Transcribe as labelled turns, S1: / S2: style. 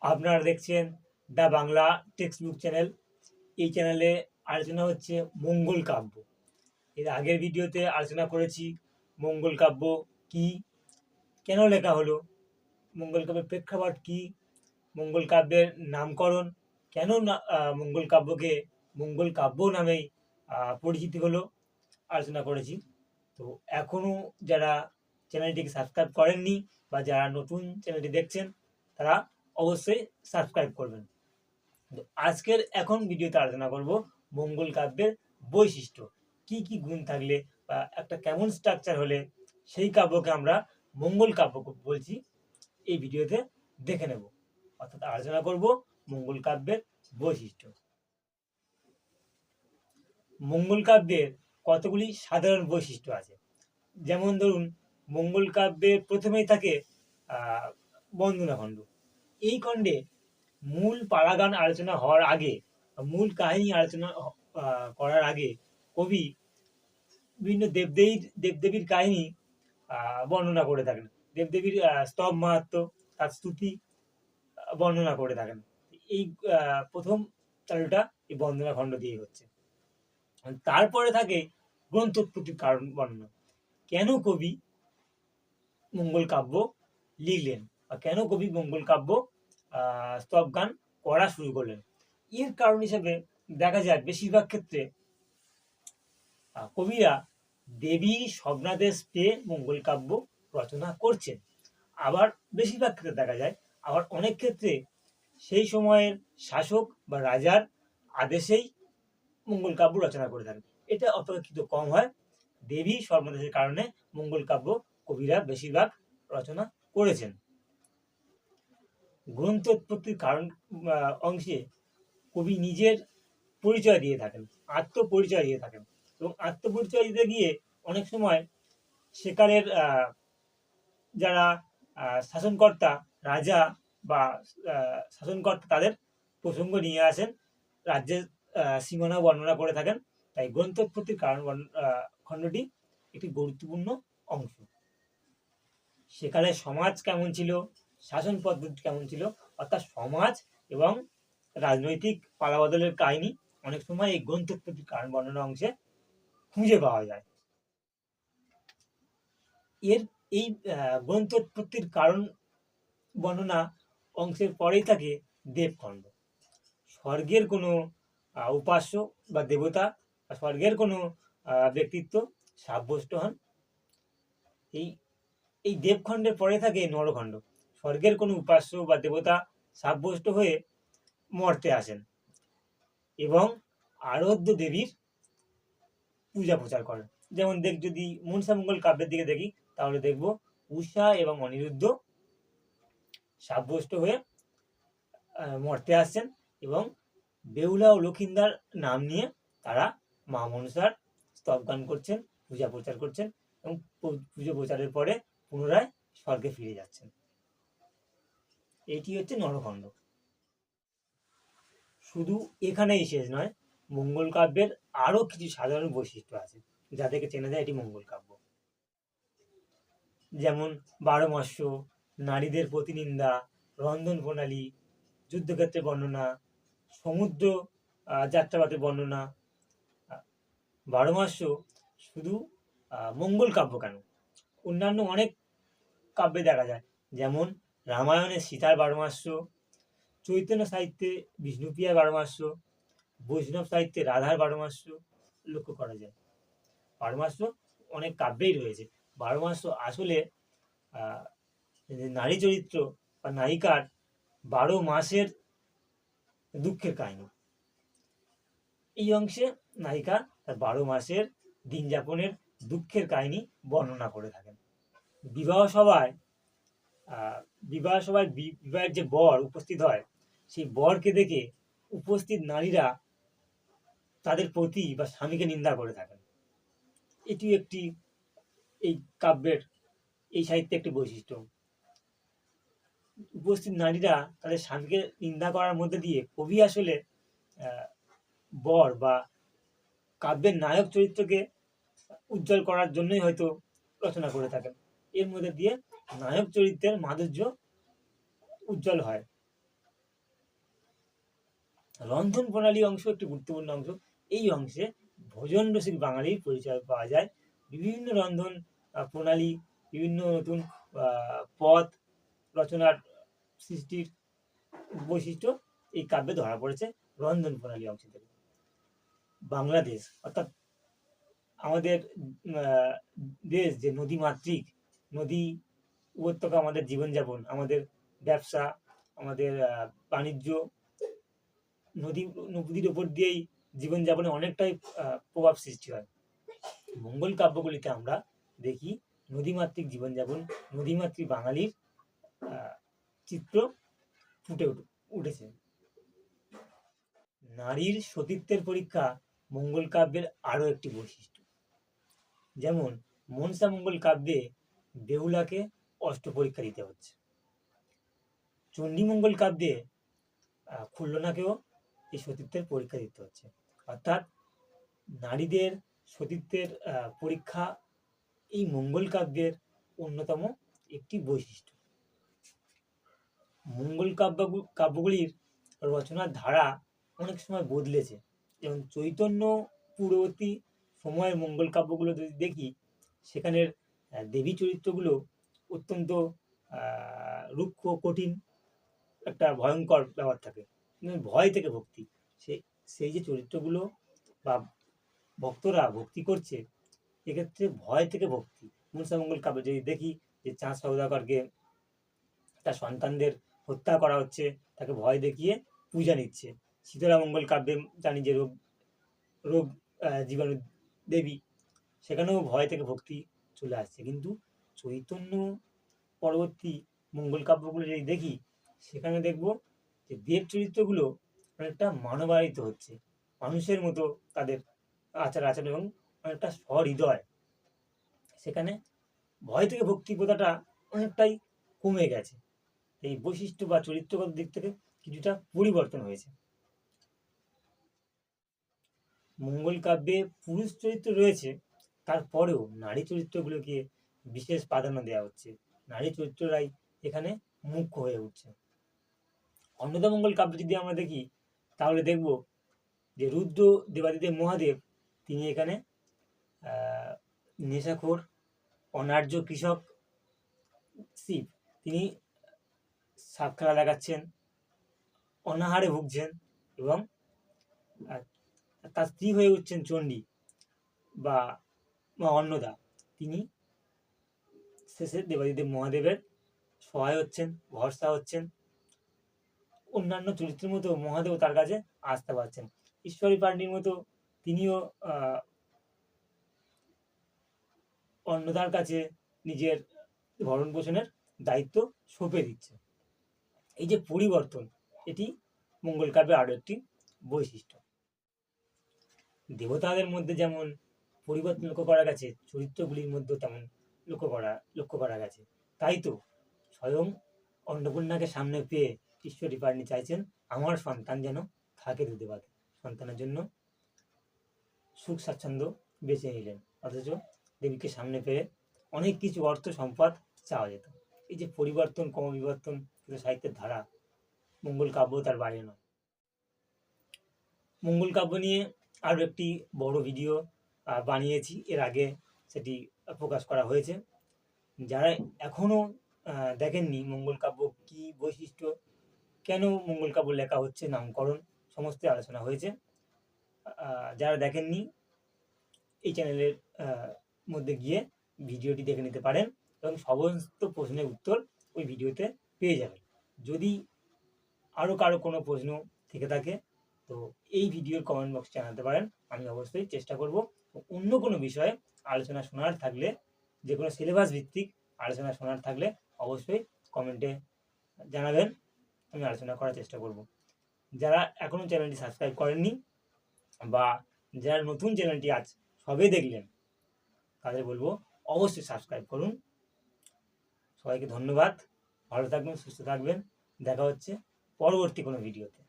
S1: আপনারা দেখছেন the Bangla text book channel. এই চ্যানেলে আলোচনা হচ্ছে মঙ্গল কাব্য। এর আগের ভিডিওতে আলোচনা করেছি মঙ্গল কাব্য কী, কেন লেখা হলো, মঙ্গল কাব্যের প্রেক্ষাপট কী, মঙ্গল কাব্যের নামকরণ, কেন না মঙ্গল কাব্যকে মঙ্গল কাব্য নামেই পরিচিতি হলো, আলোচনা করেছি। তো এখনও যারা চ্যানেলটিকে সাবস্ক্রাইব করেননি বা যারা নতুন চ্যানেলটি দেখছেন তারা অবশ্যই সাবস্ক্রাইব করবেন। তো আজকের এখন ভিডিওতে আলোচনা করব মঙ্গল কাব্যের বৈশিষ্ট্য, কি কি গুণ থাকলে বা একটা কেমন স্ট্রাকচার হলে সেই কাব্যকে আমরা মঙ্গল কাব্য বলছি, এই ভিডিওতে দেখে নেব। অর্থাৎ আলোচনা করব মঙ্গল কাব্যের বৈশিষ্ট্য। মঙ্গল কাব্যের কতগুলি সাধারণ বৈশিষ্ট্য আছে। যেমন ধরুন, মঙ্গল কাব্যের প্রথমেই থাকে বন্দনা খণ্ড। এই খণ্ডে মূল পাড়াগান আলোচনা হওয়ার আগে, মূল কাহিনী আলোচনা করার আগে কবি বিভিন্ন দেবদেবীর কাহিনী বর্ণনা করে থাকেন। দেবদেবীর স্তব মাহাত্ম্য, তার স্তুতি বর্ণনা করে থাকেন। এই প্রথম চালুটা এই বন্দনা খণ্ড দিয়ে হচ্ছে। তারপরে থাকে গ্রন্থোৎপত্তির কারণ বর্ণনা। কেন কবি মঙ্গল কাব্য লিখলেন বা কেন কবি মঙ্গল কাব্য স্তব গান করা শুরু করলেন, এর কারণ হিসেবে দেখা যায় বেশিরভাগ ক্ষেত্রে কবিরা দেবী স্বপ্নাদেশ পেয়ে মঙ্গল কাব্য রচনা করছেন। আবার বেশিরভাগ ক্ষেত্রে দেখা যায়, আবার অনেক ক্ষেত্রে সেই সময়ের শাসক বা রাজার আদেশেই মঙ্গল কাব্য রচনা করে থাকেন। এটা অপেক্ষিত কম হয়। দেবী স্বপ্নাদেশের কারণে মঙ্গল কাব্য কবিরা বেশিরভাগ রচনা করেছেন। গ্রন্থোৎপত্তির কারণ অংশে কবি নিজের পরিচয় দিয়ে থাকেন, আত্মপরিচয় দিয়ে থাকেন, এবং আত্মপরিচয় দিতে গিয়ে অনেক সময় সেকালের যারা শাসনকর্তা, রাজা বা শাসনকর্তা, তাদের প্রসঙ্গ নিয়ে আসেন, রাজ্যের সীমানা বর্ণনা করে থাকেন। তাই গ্রন্থোৎপত্তির কারণ খণ্ডটি একটি গুরুত্বপূর্ণ অংশ। সেকালে সমাজ কেমন ছিল, শাসন পদ্ধতি কেমন ছিল, অর্থাৎ সমাজ এবং রাজনৈতিক পালাবদলের কাহিনী অনেক সময় এই গ্রন্থোৎপত্তির কারণ বর্ণনা অংশে খুঁজে পাওয়া যায়। এর এই গ্রন্থোৎপত্তির কারণ বর্ণনা অংশের পরেই থাকে দেবখণ্ড। স্বর্গের কোনো উপাস্য বা দেবতা বা স্বর্গের কোনো ব্যক্তিত্ব সাব্যস্ত হন। এই এই দেবখণ্ডের পরে থাকে নরখণ্ড। স্বর্গের কোনো উপাস্য বা দেবতা সাব্যস্ত হয়ে মর্তে আসেন এবং আরাধ্য দেবীর পূজা প্রচার করেন। যেমন যদি মনসামঙ্গল কাব্যের দিকে দেখি, তাহলে দেখব উষা এবং অনিরুদ্ধ সাব্যস্ত হয়ে মর্তে আসছেন এবং বেহুলা ও লক্ষিন্দার নাম নিয়ে তারা মা মনসার স্তব গান করছেন, পূজা প্রচার করছেন এবং পুজো প্রচারের পরে পুনরায় স্বর্গে ফিরে যাচ্ছেন। এটি হচ্ছে নরখণ্ড। শুধু এখানেই শেষ নয়, মঙ্গল কাব্যের আরও কিছু সাধারণ বৈশিষ্ট্য আছে যা থেকে চেনা যায় এটি মঙ্গল কাব্য। যেমন বারোমাস্য, নারীদের প্রতিনিন্দা, রন্ধন প্রণালী, যুদ্ধক্ষেত্রে বর্ণনা, সমুদ্র যাত্রাপাতের বর্ণনা। বারোমাস্য শুধু মঙ্গল কাব্য কেন, অন্যান্য অনেক কাব্যে দেখা যায়। যেমন রামায়ণে সীতার বারোমাস্য, চৈতন্য সাহিত্যে বিষ্ণুপ্রিয়ার বারোমাস্য, বৈষ্ণব সাহিত্যে রাধার বারোমাস্য লক্ষ্য করা যায়। বারোমাস্য অনেক কাব্যেই রয়েছে। বারোমাস্য আসলে নারী চরিত্র বা নায়িকার 12 মাসের দুঃখের কাহিনী। এই অংশে নায়িকা তার 12 মাসের দিন যাপনের দুঃখের কাহিনী বর্ণনা করে থাকেন। বিবাহ সভায় বিবাহের যে বর উপস্থিত হয়, সেই বরকে দেখে উপস্থিত নারীরা তাদের পতি বা স্বামীকে নিন্দা করে থাকেন। এটি একটি এই কাব্যের, এই সাহিত্যে একটি বৈশিষ্ট্য। উপস্থিত নারীরা তাদের স্বামীকে নিন্দা করার মধ্যে দিয়ে কবি আসলে বর বা কাব্যের নায়ক চরিত্রকে উজ্জ্বল করার জন্যই হয়তো রচনা করে থাকেন। এর মধ্যে দিয়ে নায়ক চরিত্রের মাধুর্য উজ্জ্বল হয়। রন্ধন প্রণালী অংশ একটি গুরুত্বপূর্ণ অংশ। এই অংশে ভোজন রসিক বাঙালির পরিচয় পাওয়া যায়। বিভিন্ন রন্ধন প্রণালী, বিভিন্ন নতুন পদ রচনার সৃষ্টির বৈশিষ্ট্য এই কাব্যে ধরা পড়েছে রন্ধন প্রণালী অংশ থেকে। বাংলাদেশ অর্থাৎ আমাদের দেশ যে নদীমাতৃক, নদী উপত্যকা আমাদের জীবনযাপন, আমাদের ব্যবসা, আমাদের বাণিজ্য, নদীর উপর দিয়েই জীবনযাপনে অনেকটাই প্রভাব সৃষ্টি হয়। মঙ্গল কাব্যগুলিতে আমরা দেখি নদীমাতৃক জীবনযাপন, নদীমাতৃক বাঙালির চিত্র ফুটে উঠেছে। নারীর সতীত্বের পরীক্ষা মঙ্গল কাব্যের আরও একটি বৈশিষ্ট্য। যেমন মনসা মঙ্গল কাব্যে বেহুলাকে অষ্টপরীক্ষা দিতে হচ্ছে, চণ্ডীমঙ্গল কাব্যে খুল্লনাকেও এই সতীত্বের পরীক্ষা দিতে হচ্ছে। অর্থাৎ নারীদের সতীত্বের পরীক্ষা এই মঙ্গল কাব্যের অন্যতম একটি বৈশিষ্ট্য। মঙ্গল কাব্যগুলির রচনার ধারা অনেক সময় বদলেছে। যেমন চৈতন্য পূর্ববর্তী সময়ের মঙ্গল কাব্যগুলো যদি দেখি, সেখানের দেবী চরিত্রগুলো অত্যন্ত রুক্ষ, কঠিন, একটা ভয়ঙ্কর ব্যাপার থাকে, ভয় থেকে ভক্তি। সেই যে চরিত্রগুলো বা ভক্তরা ভক্তি করছে, এক্ষেত্রে ভয় থেকে ভক্তি। মনসামঙ্গল কাব্যে যদি দেখি যে চাঁদ সওদাগরকে তার সন্তানদের হত্যা করা হচ্ছে, তাকে ভয় দেখিয়ে পূজা নিচ্ছে। শীতলামঙ্গল কাব্যে জানি যে রোগ জীবাণু দেবী, সেখানেও ভয় থেকে ভক্তি চলে আসছে। কিন্তু চৈতন্য পরবর্তী মঙ্গল কাব্যগুলো যদি দেখি, সেখানে দেখব যে দেব চরিত্রগুলো অনেকটা মানবায়িত হচ্ছে, মানুষের মতো তাদের আচার আচরণ এবং অনেকটা সহৃদয়। সেখানে ভয় থেকে ভক্তি প্রথাটা অনেকটাই কমে গেছে। এই বৈশিষ্ট্য বা চরিত্রগত দিক থেকে কিছুটা পরিবর্তন হয়েছে। মঙ্গল কাব্যে পুরুষ চরিত্র রয়েছে, তারপরেও নারী চরিত্রগুলোকে বিশেষ প্রাধান্য দেওয়া হচ্ছে। নারী চরিত্ররাই এখানে মুখ্য হয়ে উঠছে। অন্নদামঙ্গল কাব্য যদি আমরা দেখি, তাহলে দেখব যে রুদ্র দেবাদিদেব মহাদেব, তিনি এখানে নেশাখোর অনার্য কৃষক শিব, তিনি সাপ খেলা দেখাচ্ছেন, অনাহারে ভুগছেন, এবং তার স্ত্রী হয়ে উঠছেন চণ্ডী বা অন্নদা। তিনি শেষে দেবাদিদেব মহাদেবের সহায় হচ্ছেন, ভরসা হচ্ছেন। অন্যান্য চরিত্রের মতো মহাদেব তার কাছে আসতে পারছেন। ঈশ্বরী পাণ্ডীর মতো তিনিও অন্নদার কাছে নিজের ভরণ পোষণের দায়িত্ব সঁপে দিচ্ছে। এই যে পরিবর্তন, এটি মঙ্গল কাব্যের আরও একটি বৈশিষ্ট্য। দেবতাদের মধ্যে যেমন পরিবর্তন লক্ষ্য করা গেছে, চরিত্রগুলির মধ্যেও তেমন লক্ষ্য করা গেছে। তাই তো স্বয়ং অন্নপূর্ণাকে সামনে পেয়ে ঈশ্বরী পাণ্ডী চাইছেন আমার সন্তান যেন থাকে দুধে ভাতে। সন্তানের জন্য সুখ স্বাচ্ছন্দ্য বেছে নিলেন, অথচ দেবীকে সামনে পেয়ে অনেক কিছু অর্থ সম্পদ চাওয়া যেত। এই যে পরিবর্তন, ক্রমবিবর্তন সাহিত্যের ধারা, মঙ্গল কাব্য তার বাইরে নয়। মঙ্গল কাব্য নিয়ে আরও একটি বড় ভিডিও বানিয়েছি, এর আগে সেটি প্রকাশ করা হয়েছে। যারা এখনও দেখেননি মঙ্গল কাব্য কী বৈশিষ্ট্য, কেন মঙ্গল কাব্য লেখা হচ্ছে, নামকরণ সমস্ত আলোচনা হয়েছে। যারা দেখেননি, এই চ্যানেলের মধ্যে গিয়ে ভিডিওটি দেখে নিতে পারেন এবং সমস্ত প্রশ্নের উত্তর ওই ভিডিওতে পেয়ে যাবেন। যদি আরও কারো কোনো প্রশ্ন থেকে থাকে, তো এই ভিডিওর কমেন্ট বক্সে জানাতে পারেন। আমি অবশ্যই চেষ্টা করব অন্য কোনো বিষয়ে আলোচনা শোনার থাকলে, যে কোনো সিলেবাস ভিত্তিক আলোচনা শোনার থাকলে অবশ্যই কমেন্টে জানাবেন, আমি আলোচনা করার চেষ্টা করব। যারা এখনও চ্যানেলটি সাবস্ক্রাইব করেননি বা যারা নতুন চ্যানেলটি আজ সবে দেখলেন, তাদের বলবো অবশ্যই সাবস্ক্রাইব করুন। সবাইকে ধন্যবাদ, ভালো থাকবেন, সুস্থ থাকবেন। দেখা হচ্ছে পরবর্তী কোনো ভিডিওতে।